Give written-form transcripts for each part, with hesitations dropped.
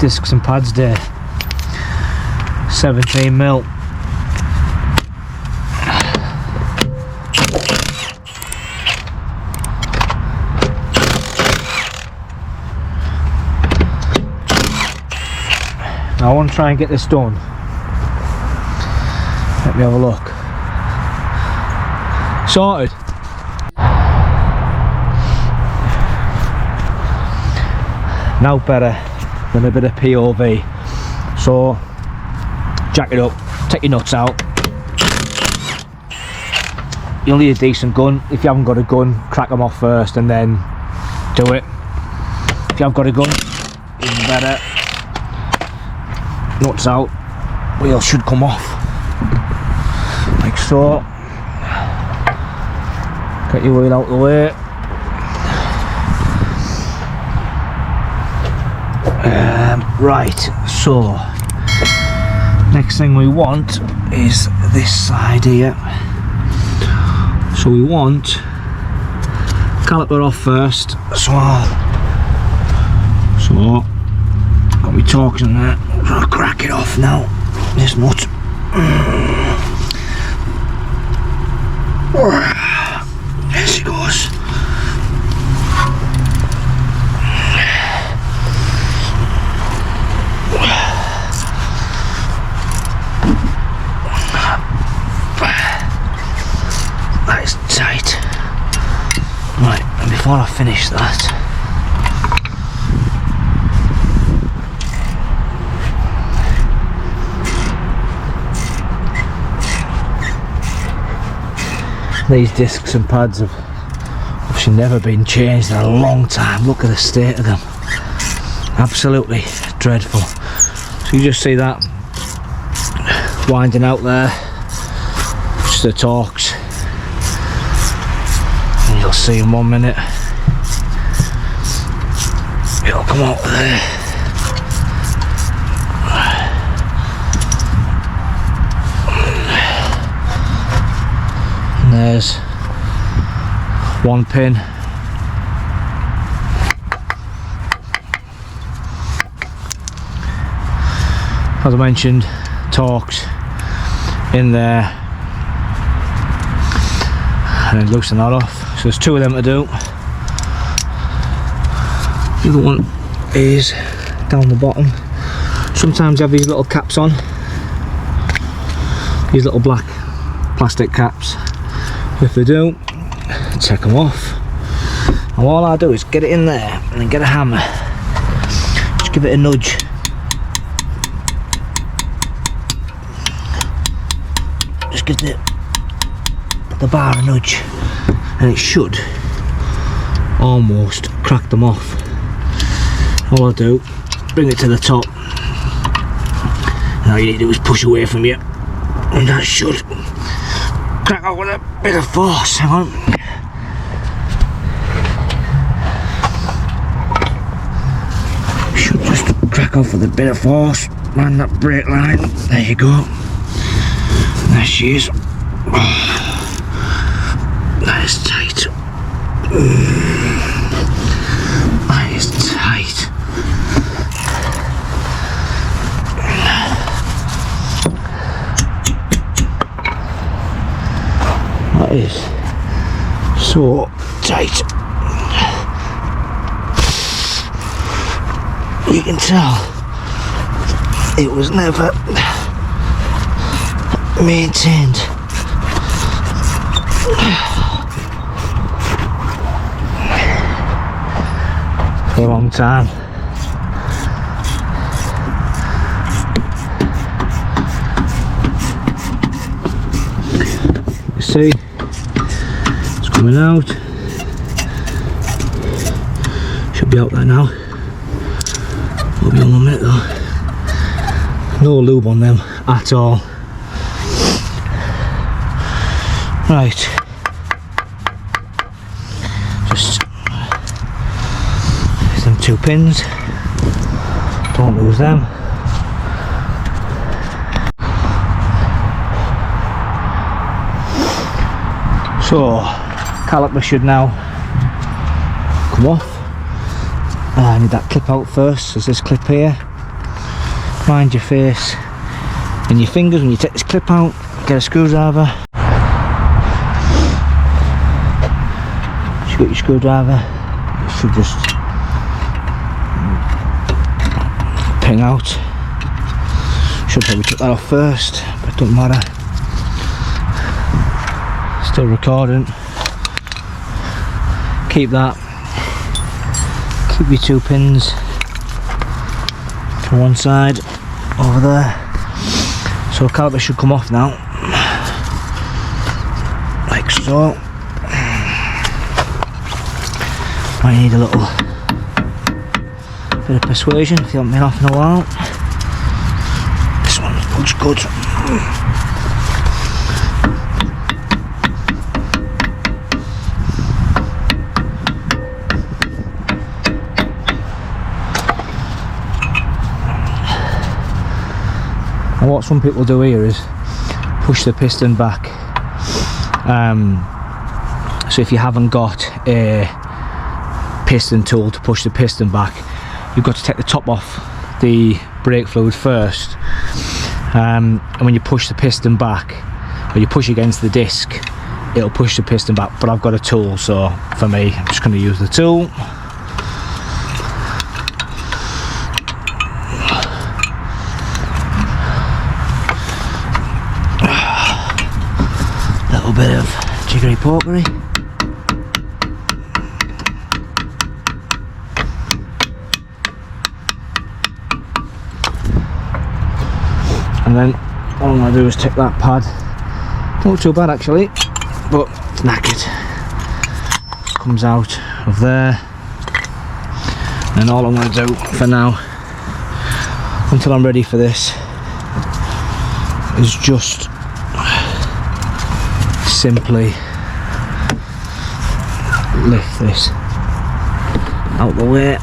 discs and pads there. 17mm. Now I want to try and get this done. Let me have a look. Sorted. Now better than a bit of POV. So jack it up, take your nuts out. You'll need a decent gun. If you haven't got a gun, crack them off first and then do it. If you have got a gun, even better. Nuts out, wheel should come off like so. Get your wheel out the way. Right, so next thing we want is this side here. So we want caliper off first. So got me torques in there. I'll crack it off now. This nut. There she goes. That is tight. Right, and before I finish that, these discs and pads have obviously never been changed in a long time. Look at the state of them. Absolutely dreadful. So you just see that winding out there, just the torques, and you'll see in 1 minute it'll come out there. And there's one pin. As I mentioned, torques in there, and then loosen that off. So there's 2 of them to do. The other one is down the bottom. Sometimes you have these little caps on, these little black plastic caps. If they do, take them off. And all I do is get it in there and then get a hammer. Just give it a nudge. Just give the bar a nudge, and it should almost crack them off. All I do, bring it to the top, and all you need to do is push away from you, and that should crack out with a bit of force. Hang on. Should just crack off with a bit of force. Man, that brake line. There you go. There she is. Oh, that is tight. That is tight. That is so tight. You can tell it was never maintained. For a long time. You see, it's coming out. Should be out there now. Will be on 1 minute though. No lube on them at all. Right, just them 2 pins, don't lose them. So, caliper should now come off. I need that clip out first, there's this clip here, mind your face and your fingers when you take this clip out. Get a screwdriver. Once you got your screwdriver, you should just ping out. Should probably take that off first, but it doesn't matter. Still recording. Keep that. Keep your 2 pins to one side over there. So caliper should come off now, like so. Might need a little bit of persuasion if you haven't been off in a while. This one looks good. And what some people do here is push the piston back. So if you haven't got a piston tool to push the piston back, you've got to take the top off the brake fluid first. And when you push the piston back, or you push against the disc, it'll push the piston back. But I've got a tool, so for me, I'm just going to use the tool. Bit of jiggery pokery. And then all I'm going to do is take that pad. Not too bad actually, but it's knackered. Comes out of there. And all I'm going to do for now, until I'm ready for this, is just simply lift this out the way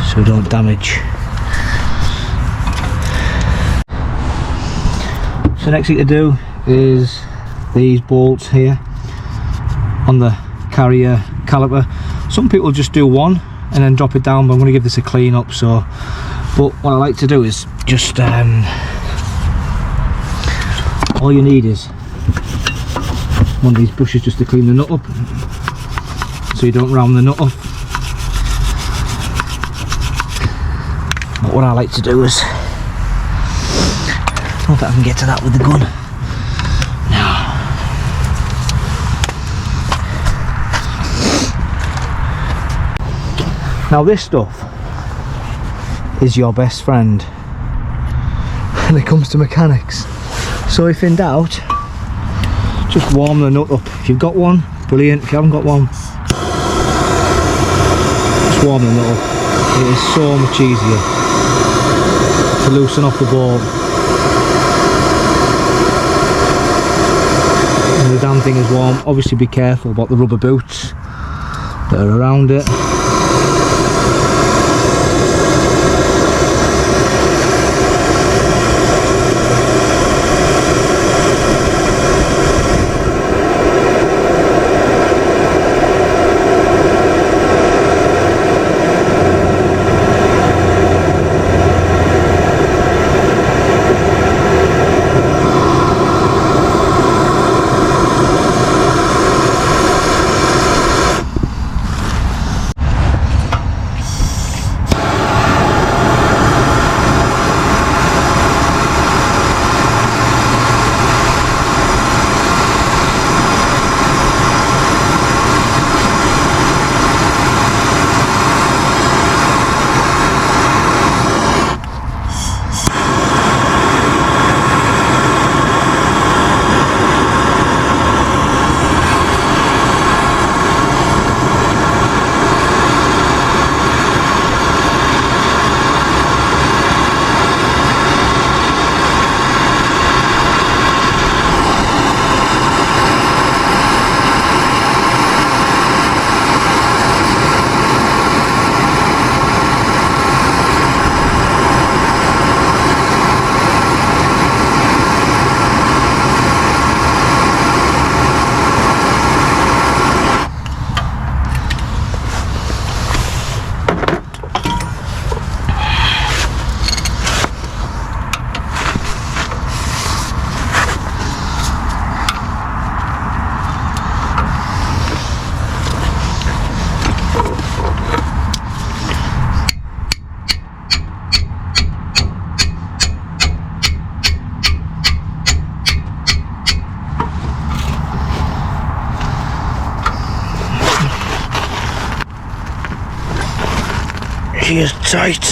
so don't damage. So next thing to do is these bolts here on the carrier caliper. Some people just do one and then drop it down, but I'm going to give this a clean up. So, but what I like to do is just all you need is one of these brushes just to clean the nut up, so you don't round the nut off. But what I like to do is, I don't know if I can get to that with the gun. Now this stuff is your best friend when it comes to mechanics. So if in doubt, just warm the nut up. If you've got one, brilliant. If you haven't got one, just warm the nut up. It is so much easier to loosen off the bolt. And the damn thing is warm. Obviously be careful about the rubber boots that are around it. She is tight.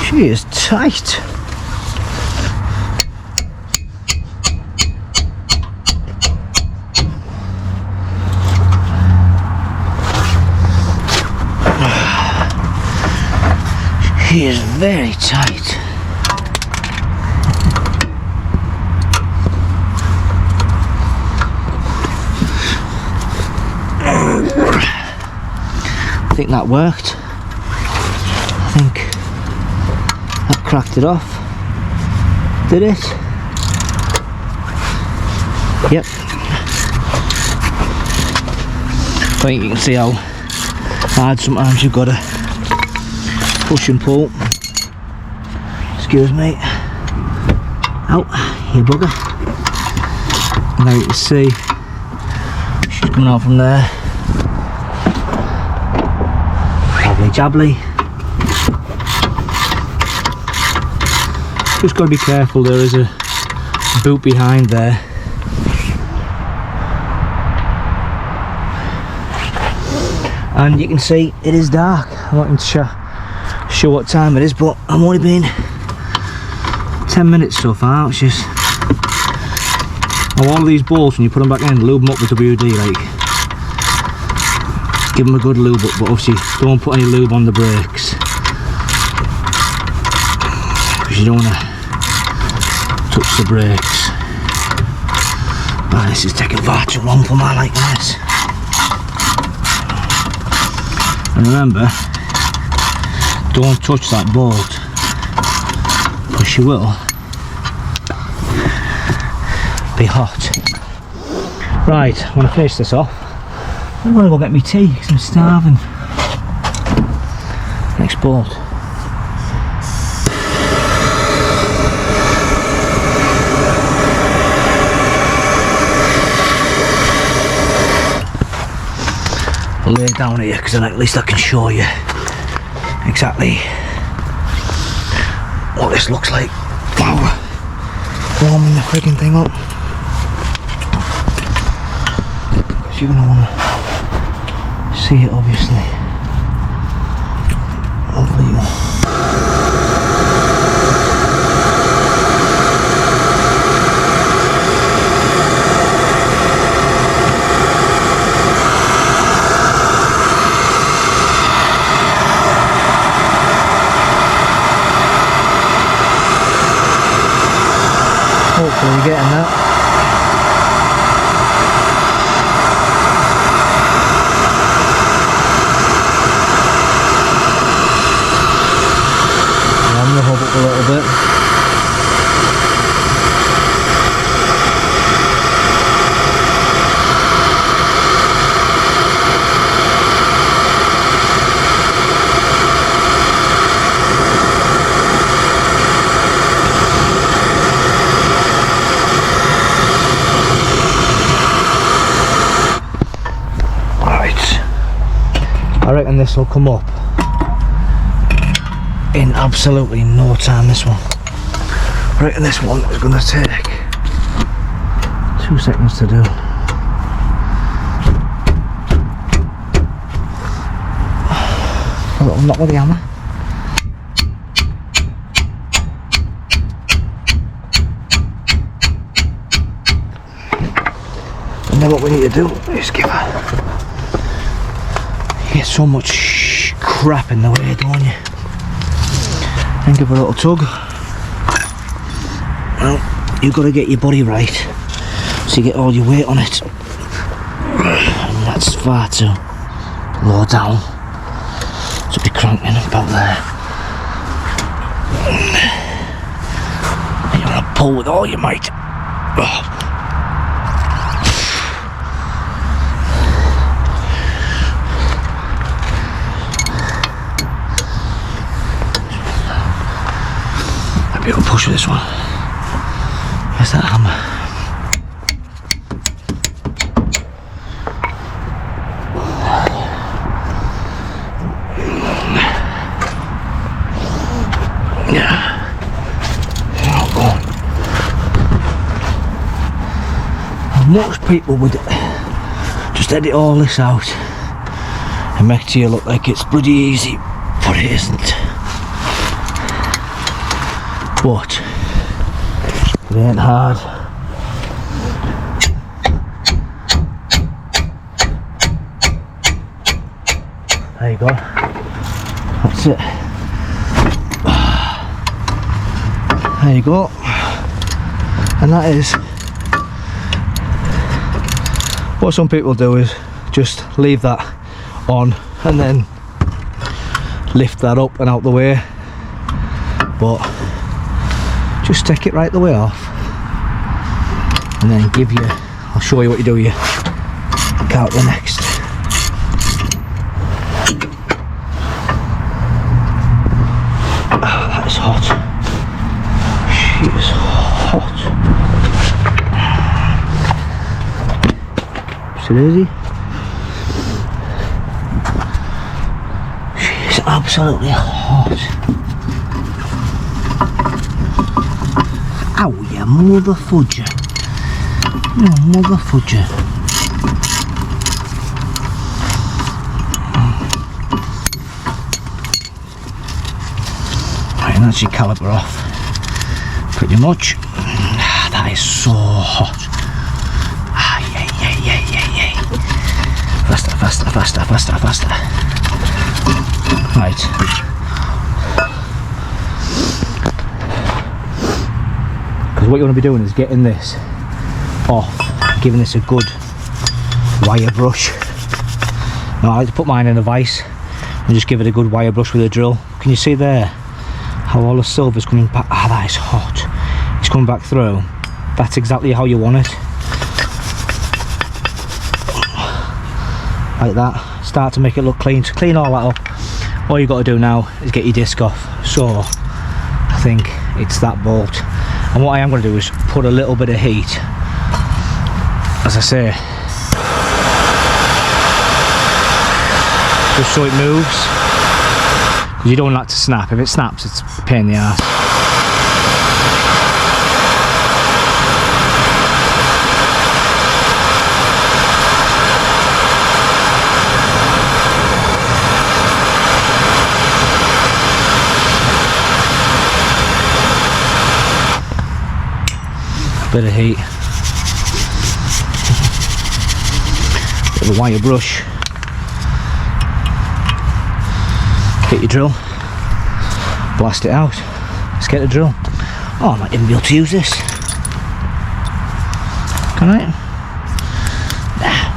She is tight. She is very tight. I think that worked. I think that cracked it off. Did it? Yep. I think you can see how hard sometimes you've got to push and pull. Excuse me. Out, you bugger. Now you can see she's coming out from there. Jabbly jabbly. Just got to be careful, there is a boot behind there. And you can see it is dark. I'm not even sure what time it is, but I'm only been 10 minutes so far, which is... all of these bolts, when you put them back in, lube them up with WD, like, give them a good lube up, but obviously don't put any lube on the brakes, because you don't want to touch the brakes. Oh, this is taking far too long for my likeness. And remember, don't touch that bolt, because you will be hot. Right, I'm going to finish this off. I'm going to go get me tea because I'm starving. Next bolt. I'll lay it down here because then at least I can show you exactly what this looks like. Wow, warming the frigging thing up. Because you're going to want to see it, obviously. Hopefully you hopefully you're getting that. I'm going to hub up a little bit. I reckon this will come up in absolutely no time, this one. I reckon this one is going to take 2 seconds to do. A little knock with the hammer. And then what we need to do is give her... You get so much crap in the way, don't you? And give it a little tug. Well, you've got to get your body right so you get all your weight on it. And that's far too low down to be cranking about there. And you want to pull with all your might. Maybe I'll push with this one. Where's that hammer? Yeah. Most people would just edit all this out and make to you look like it's bloody easy, but it isn't. But it ain't hard. There you go. That's it. There you go. And that is what some people do, is just leave that on and then lift that up and out the way, but just take it right the way off and then give you, I'll show you what you do, you count the next. Oh, that is hot. She is hot. So easy. She's absolutely hot. Ow, you mother fudger. You mother fudger. Right, that's your caliper off. Pretty much. That is so hot. Faster, faster, faster, faster, faster. Right. Because what you want to be doing is getting this off, giving this a good wire brush. Now I like to put mine in a vise and just give it a good wire brush with a drill. Can you see there how all the silver's coming back? Ah, that is hot. It's coming back through. That's exactly how you want it. Like that. Start to make it look clean. To clean all that up, all you've got to do now is get your disc off. So I think it's that bolt. And what I am going to do is put a little bit of heat, as I say, just so it moves, because you don't want that to snap. If it snaps, it's a pain in the ass. Bit of heat, bit of a wire brush, get your drill, blast it out. Let's get the drill. Oh, I might even be able to use this. Can I? Nah.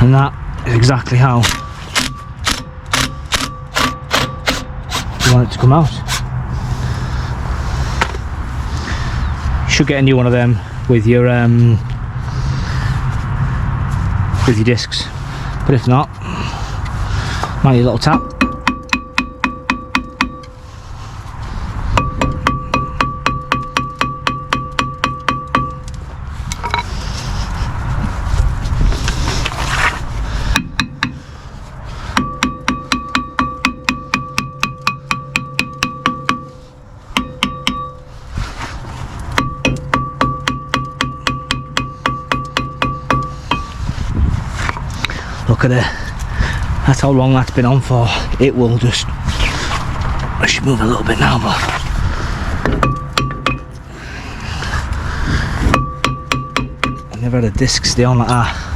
And that is exactly how you want it to come out. You should get a new one of them with your discs, but if not, might need a little tap. Look at it, that's how long that's been on for. It will just, I should move a little bit now, but I've never had a disc stay on like that.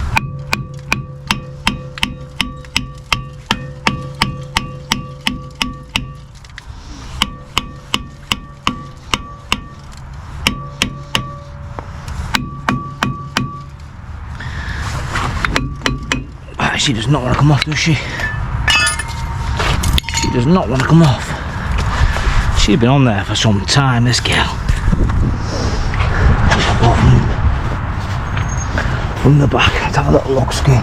She does not want to come off, does she? She does not want to come off. She's been on there for some time, this girl. From the back, let's have a little look, ski.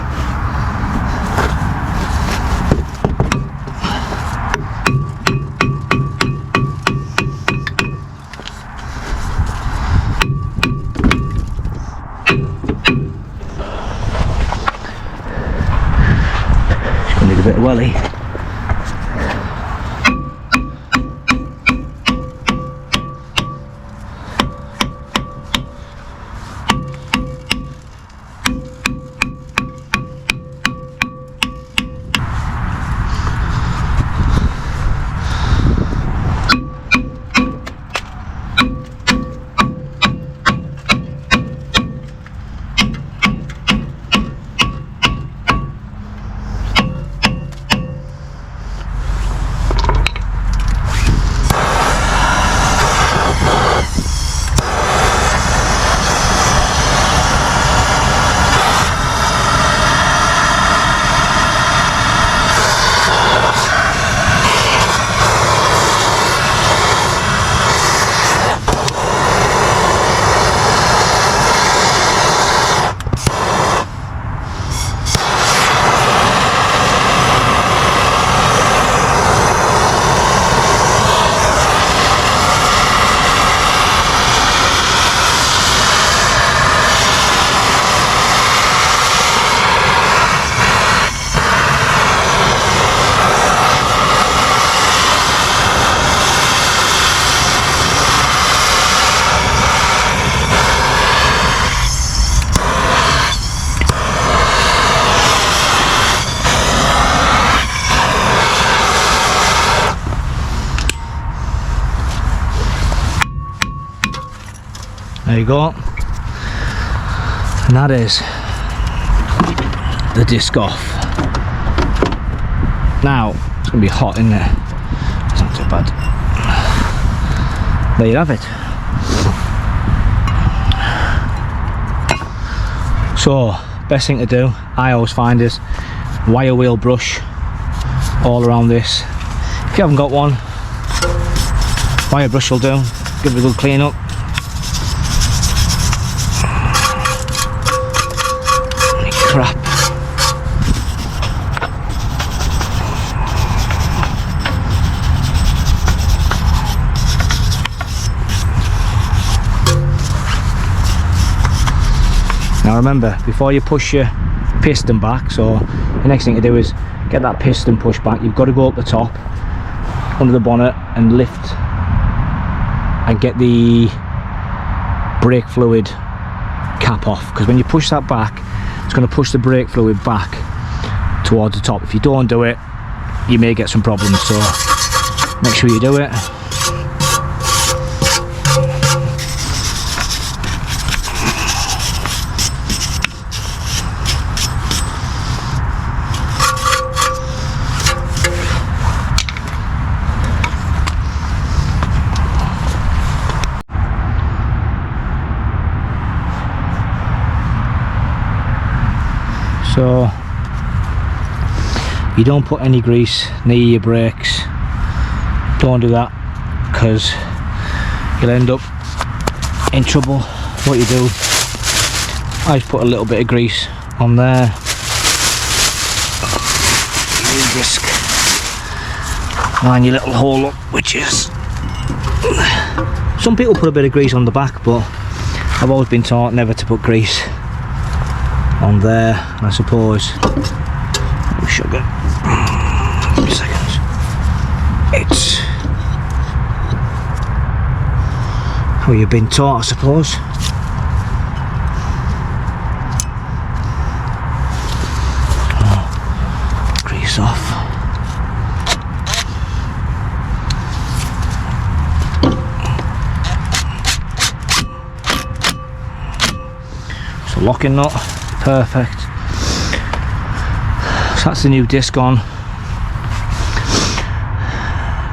A bit of welly. There you go. And that is the disc off. Now, it's going to be hot, isn't it? It's not too bad. There you have it. So, best thing to do, I always find, is wire wheel brush all around this. If you haven't got one, wire brush will do. Give it a good clean up. Any crap. Now remember, before you push your piston back, so the next thing to do is get that piston pushed back. You've got to go up the top under the bonnet and lift and get the brake fluid cap off, because when you push that back, it's going to push the brake fluid back towards the top. If you don't do it, you may get some problems, so make sure you do it. So you don't put any grease near your brakes. Don't do that, because you'll end up in trouble. What you do, I just put a little bit of grease on there. You disc, line your little hole up, which is, some people put a bit of grease on the back, but I've always been taught never to put grease on there. And I suppose sugar. Give me a second. It's how you've been taught, I suppose. Oh, grease off. It's a locking nut. Perfect. So that's the new disc on.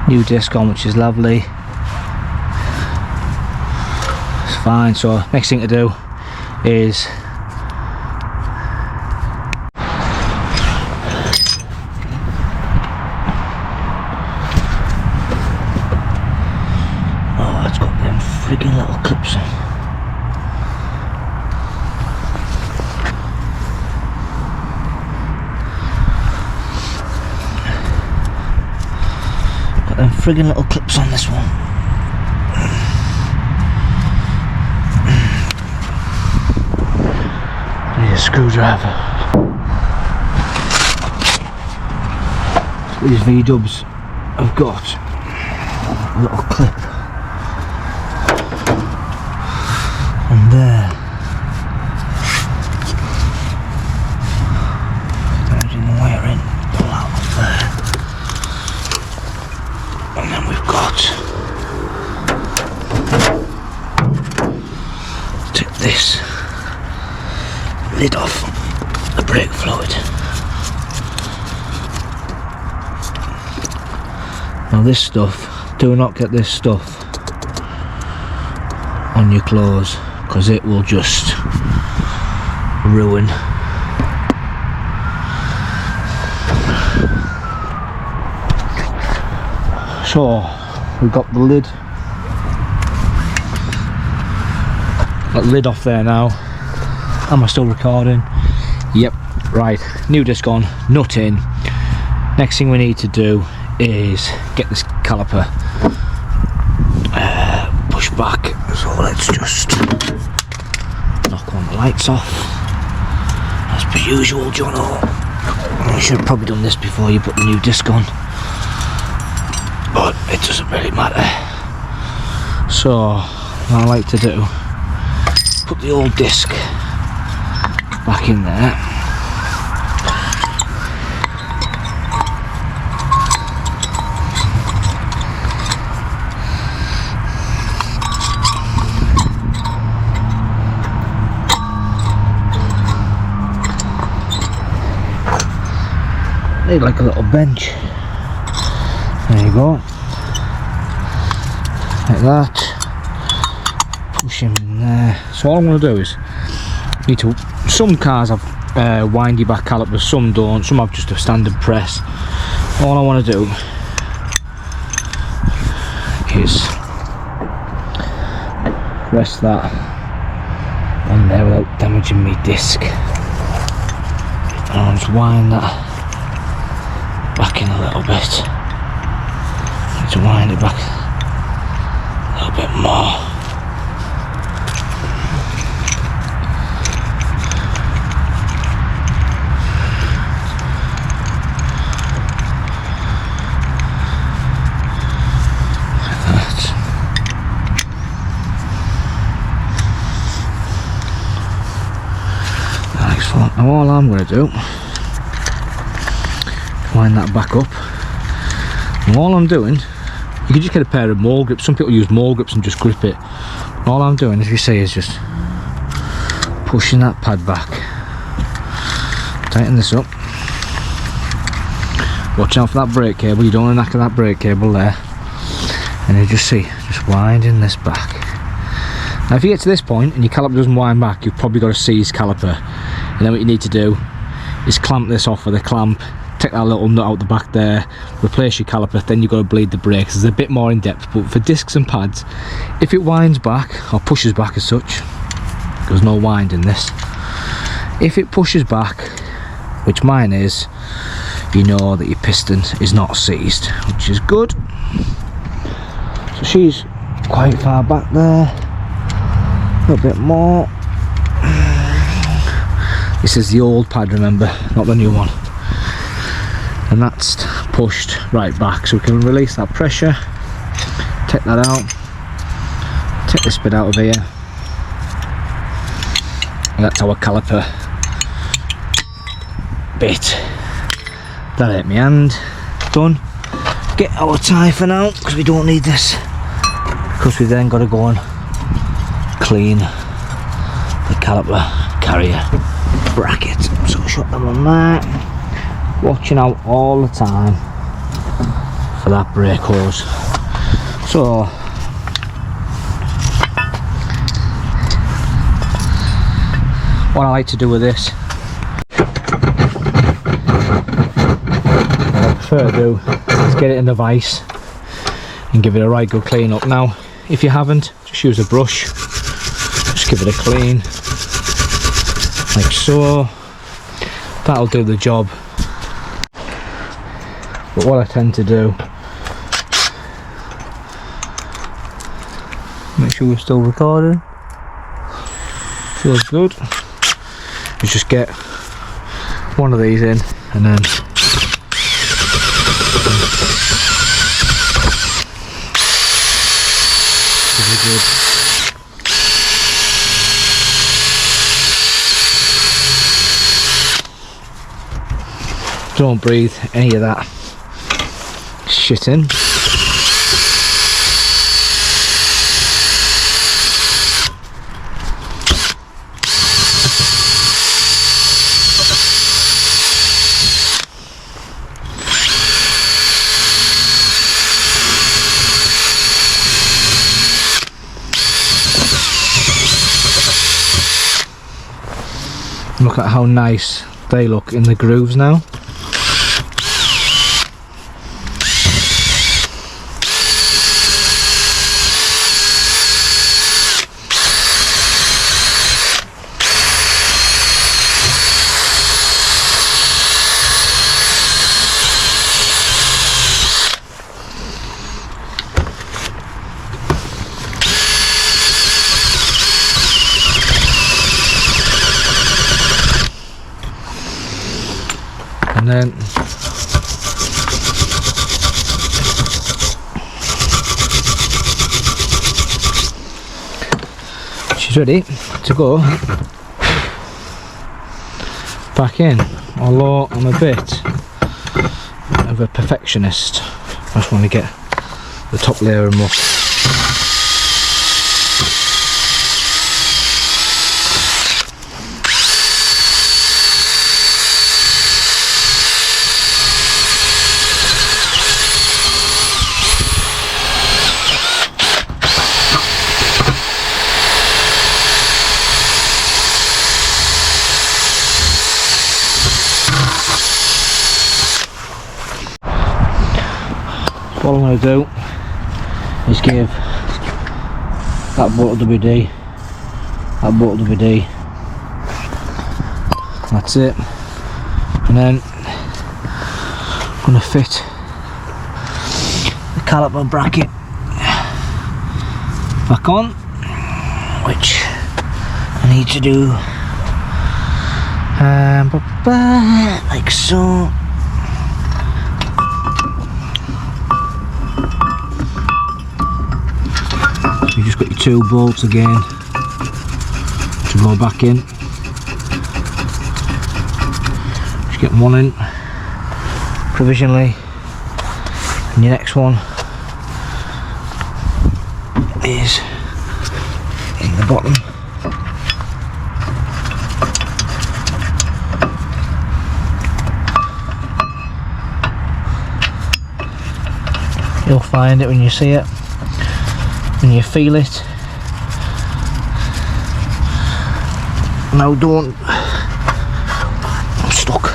New disc on, which is lovely. It's fine. So next thing to do is it's got them frigging little clips on. Them friggin' little clips on this one. Need a screwdriver. These V-dubs have got a little clip on there. Starting the wire in, pull out of there. And then we've got, take this lid off the brake fluid. Now this stuff, do not get this stuff on your clothes, because it will just ruin. So we've got the lid, that lid off there now. Am I still recording? Yep. Right, new disc on, nut in. Next thing we need to do is get this caliper pushed back. So let's just knock one of the lights off, as per usual, Jono. You should have probably done this before you put the new disc on, but it doesn't really matter. So what I like to do, put the old disc back in there. need like a little bench. There you go. Like that. Push him in there. So all I'm going to do is, some cars have windy back calipers, some don't, some have just a standard press. All I want to do is rest that on there without damaging my disc, and I'll just wind that back in a little bit. Need to wind it back a little bit more. Now all I'm going to do, wind that back up, and all I'm doing, you can just get a pair of mole grips. Some people use mole grips and just grip it. All I'm doing, as you see, is just pushing that pad back, tighten this up, watch out for that brake cable, you don't want to knacker that brake cable there, and you just see, just winding this back. Now if you get to this point and your caliper doesn't wind back, you've probably got a seized caliper. And then what you need to do is clamp this off with a clamp, take that little nut out the back there, replace your caliper, then you've got to bleed the brakes. It's a bit more in depth, but for discs and pads, if it winds back, or pushes back as such, there's no wind in this. If it pushes back, which mine is, you know that your piston is not seized, which is good. So she's quite far back there, a little bit more. This is the old pad, remember, not the new one. And that's pushed right back, so we can release that pressure, take that out, take this bit out of here, and that's our caliper bit. That ain't my hand, done. Get our tie for now, because we don't need this, because we then got to go and clean the caliper carrier bracket. So shut them on there, watching out all the time for that brake hose. So what I like to do with this, what I prefer to do is get it in the vise and give it a right good clean up. Now if you haven't, just use a brush, just give it a clean like so. That'll do the job. But what I tend to do, make sure we're still recording, feels good, is just get one of these in and then really good. Don't breathe any of that shit in. Look at how nice they look in the grooves now. And then she's ready to go back in, although I'm a bit of a perfectionist. I just want to get the top layer of muck. what I'm going to do is give that bolt WD, that bolt WD, that's it, and then I'm going to fit the caliper bracket back on, which I need to do like so. So you just got your 2 bolts again to go back in. Just get one in provisionally, and your next one is in the bottom. You'll find it when you see it, when you feel it. No, don't. I'm stuck.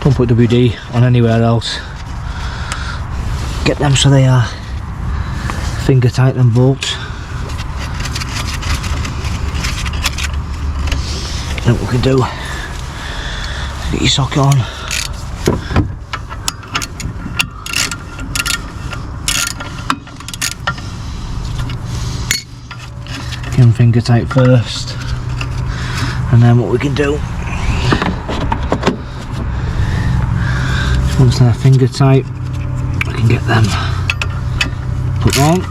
Don't put WD on anywhere else. Get them so they are finger tight and bolts. Then what we can do, get your socket on. Get them finger tight first, and then what we can do, once they're finger tight, we can get them put on.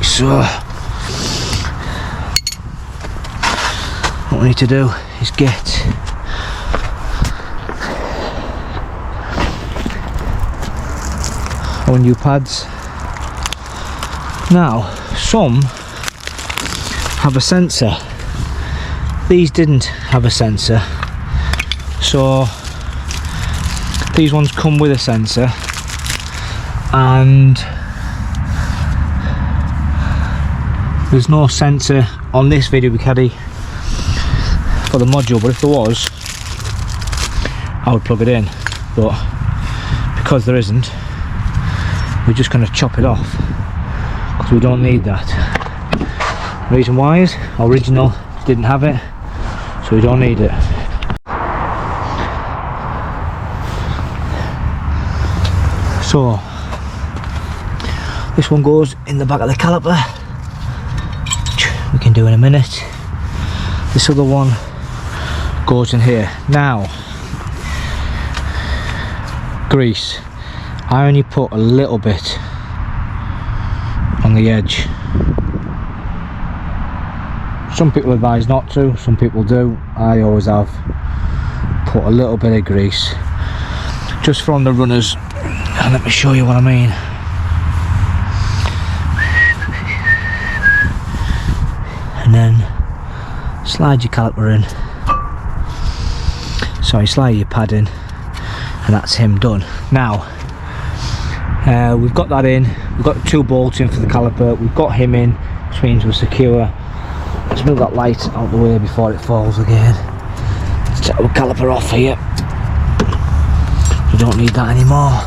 So what we need to do is get our new pads. Now some have a sensor, these didn't have a sensor, so these ones come with a sensor, and there's no sensor on this video we carry for the module, but if there was, I would plug it in, but because there isn't, we're just going to chop it off because we don't need that. The reason why is original didn't have it, so we don't need it. So this one goes in the back of the caliper, we can do in a minute. This other one goes in here. Now, grease, I only put a little bit on the edge. Some people advise not to, some people do. I always have put a little bit of grease just for on the runners, and let me show you what I mean. And then slide your caliper in, sorry, slide your pad in, and that's him done. Now we've got that in, we've got 2 bolts in for the caliper, we've got him in, which means we're secure. Let's move that light out the way before it falls again. Let's take our caliper off here, we don't need that anymore,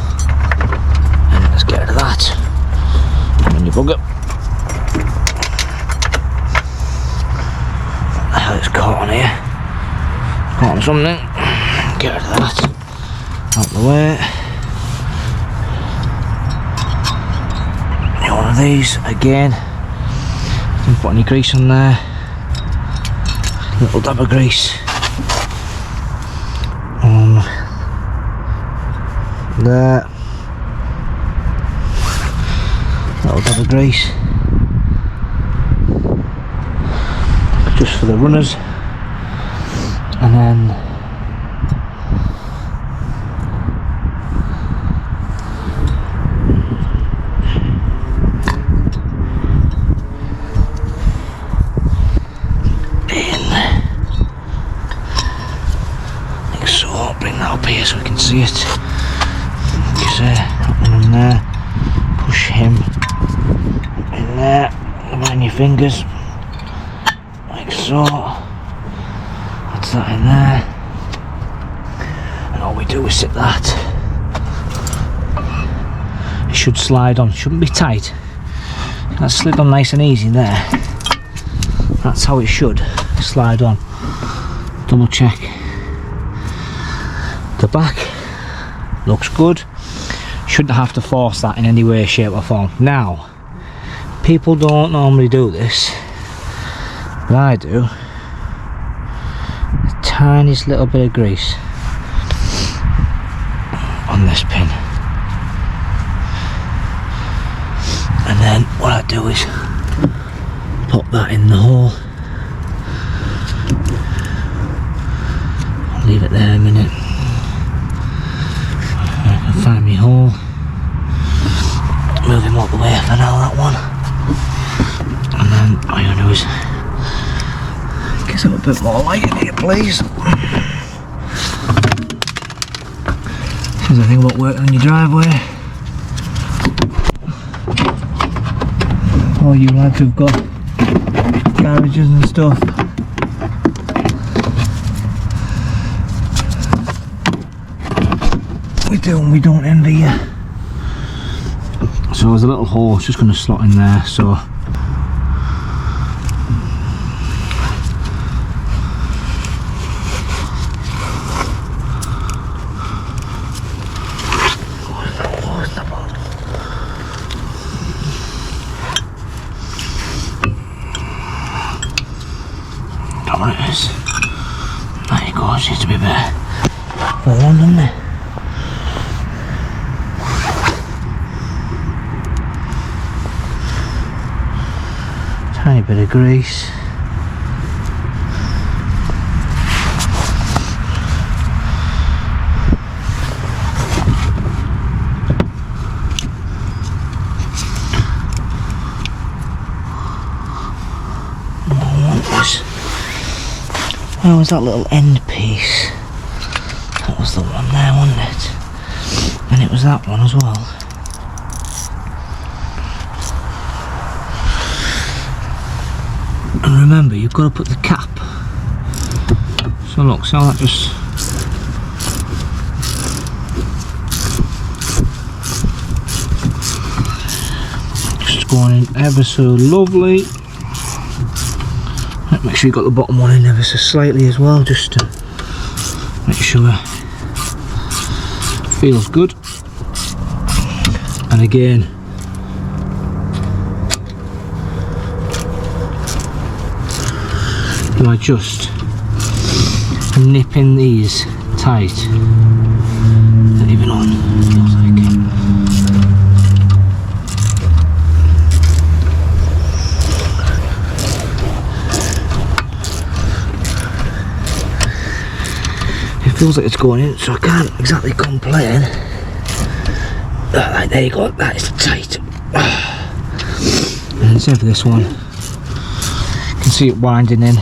and let's get rid of that. And your bugger, it's caught on here, caught on something, get rid of that, out the way. One of these again, didn't put any grease on there, little dab of grease on there, little dab of grease just for the runners, and then so. Bring that up here so we can see it. Like that one in there. Push him in there. Around your fingers. Like so. That's that in there. And all we do is sit that. It should slide on. Shouldn't be tight. That slid on nice and easy there. That's how it should slide on. Double check. The back looks good. Shouldn't have to force that in any way, shape or form. Now, people don't normally do this, but I do. The tiniest little bit of grease on this pin. And then what I do is pop that in the hole. I'll leave it there a minute. I can find my hole. Move him up the way for now, that one. And then all you do is get a bit more light in here, please. Here's the thing about working on your driveway. All you lads who've got garages and stuff. We do and we don't envy you. So there's a little hole, it's just going to slot in there, so it is. There you go, it seems to be better. Well done, doesn't it? Tiny bit of grease. Where was that little end piece? That was the one there, wasn't it? And it was that one as well. And remember, you've got to put the cap. So look, see how that just... Just going in ever so lovely. Make sure you've got the bottom one in ever so slightly as well, just to make sure it feels good. And again, you are just nipping these tight and even on, feels like. Feels like it's going in, so I can't exactly complain. Right, there you go, that is tight. And same for this one. You can see it winding in.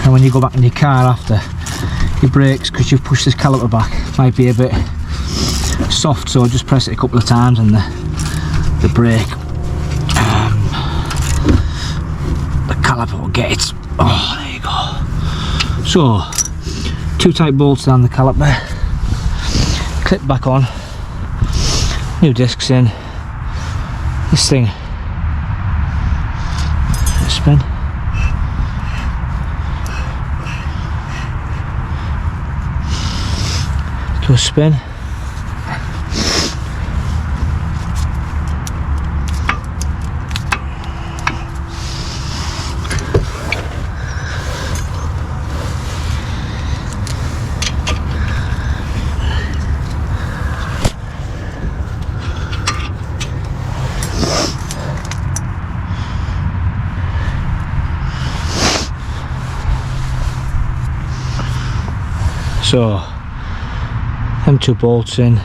And when you go back in your car after, your brakes, because you've pushed this caliper back, might be a bit soft, so just press it a couple of times and the brake, the caliper will get it. Oh, there you go. So 2 tight bolts down the caliper, clip back on, new discs in, this thing, spin, to a spin. So them 2 bolts in,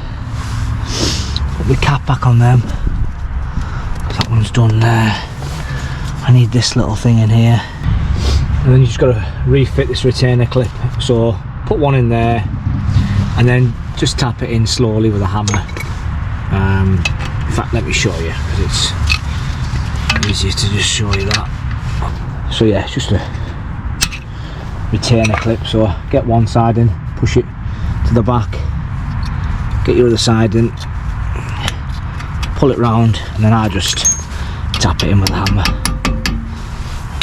put my cap back on them. That one's done there. I need this little thing in here. And then you just got to refit this retainer clip. So put one in there and then just tap it in slowly with a hammer. In fact, let me show you, because it's easier to just show you that. So yeah, it's just a retainer clip. So get one side in, push it to the back, get your other side in, pull it round, and then I just tap it in with a hammer.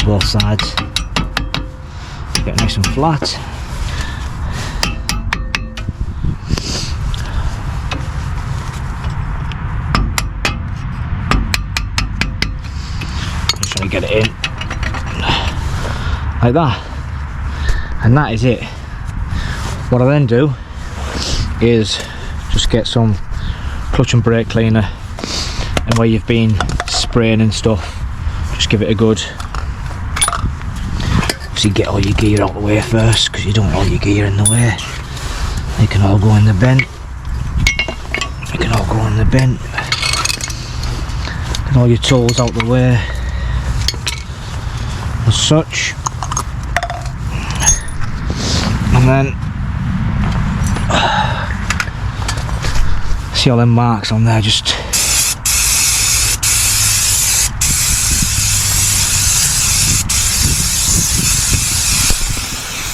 Both sides. Get nice and flat. Just trying to get it in like that, and that is it. What I then do is just get some clutch and brake cleaner, and where you've been spraying and stuff, just give it a good. So you get all your gear out of the way first, because you don't want all your gear in the way. They can all go in the bin. They can all go in the bin. Get all your tools out of the way as such. And then see all them marks on there, just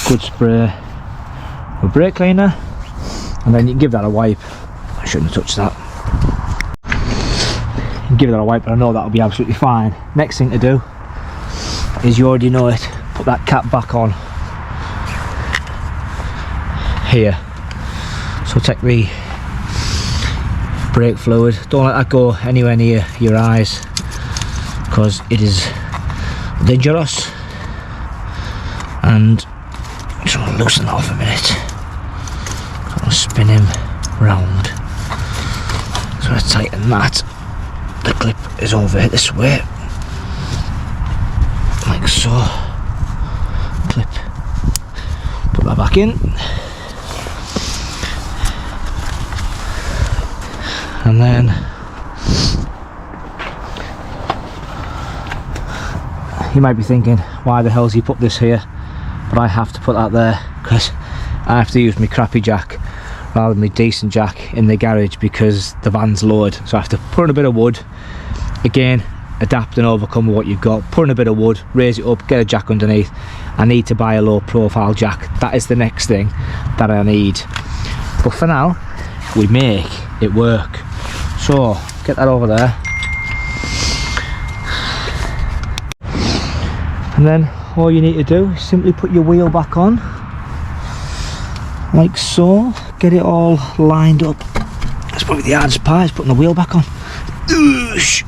good spray with brake cleaner, and then you can give that a wipe. I shouldn't have touched that. You can give that a wipe, but I know that'll be absolutely fine. Next thing to do is, you already know it, put that cap back on here. So take the brake fluid, don't let that go anywhere near your eyes, because it is dangerous. And just want to loosen that off a minute. I'm going to spin him round. So I tighten that. The clip is over this way, like so. Clip. Put that back in. And then you might be thinking, why the hell's he put this here? But I have to put that there because I have to use my crappy jack rather than my decent jack in the garage, because the van's lowered. So I have to put in a bit of wood, again adapt and overcome what you've got, put in a bit of wood, raise it up, get a jack underneath. I need to buy a low profile jack. That is the next thing that I need, but for now we make it work. So get that over there, and then all you need to do is simply put your wheel back on, like so. Get it all lined up. That's probably the hardest part, is putting the wheel back on. Just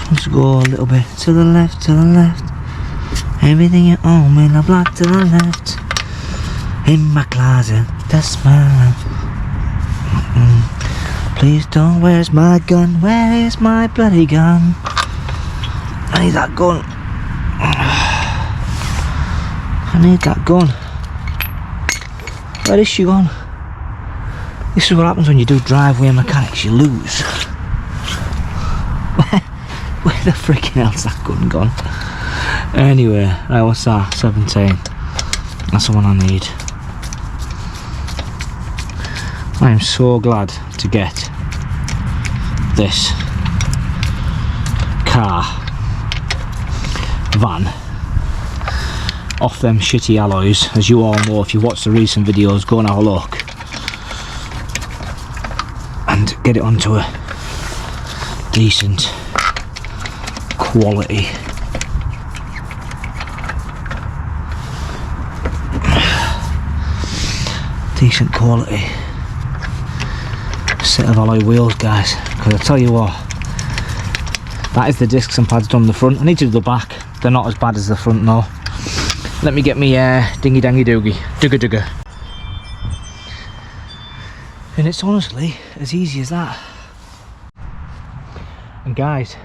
wants to go a little bit to the left, to the left. Everything you own in a block to the left. In my closet, that's mine. Please don't, where's my gun? Where is my bloody gun? I need that gun. I need that gun. Where is she gone? This is what happens when you do driveway mechanics, you lose. Where the freaking hell's that gun gone? Anyway, right, what's that? 17. That's the one I need. I am so glad to get this van off them shitty alloys. As you all know, if you watch the recent videos, go and have a look and get it onto a decent quality set of alloy wheels, guys, because I tell you what, that is the discs and pads done on the front. I need to do the back. They're not as bad as the front though. Let me get me dingy dangy doogie dugga. And it's honestly as easy as that. And guys,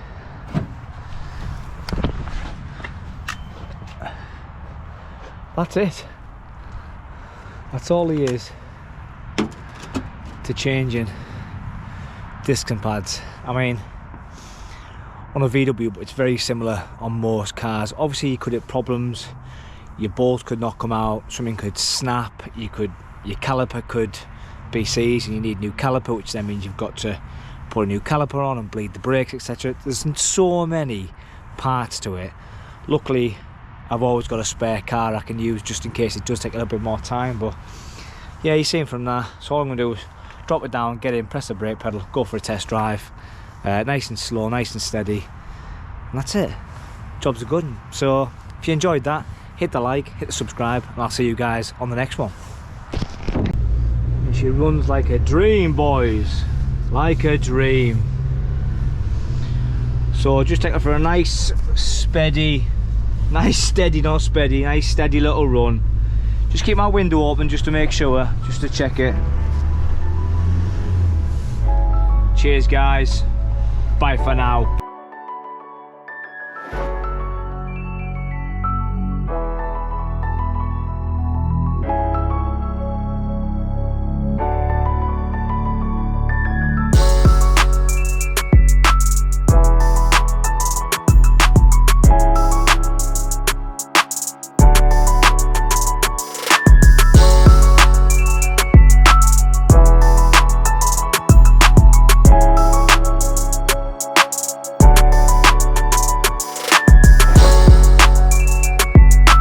that's it. That's all he is to changing discs and pads. I mean, on a VW, but it's very similar on most cars. Obviously you could hit problems, your bolt could not come out, something could snap, your caliper could be seized and you need new caliper, which then means you've got to put a new caliper on and bleed the brakes, etc. There's so many parts to it. Luckily I've always got a spare car I can use just in case it does take a little bit more time. But yeah, you've seen from there, so all I'm going to do is drop it down, get in, press the brake pedal, go for a test drive, nice and slow, nice and steady, and that's it. Jobs are good. So if you enjoyed that, hit the like, hit the subscribe, and I'll see you guys on the next one. And she runs like a dream, boys, like a dream. So just take her for a nice steady, not steady, nice steady little run. Just keep my window open just to make sure, just to check it. Cheers guys, bye for now.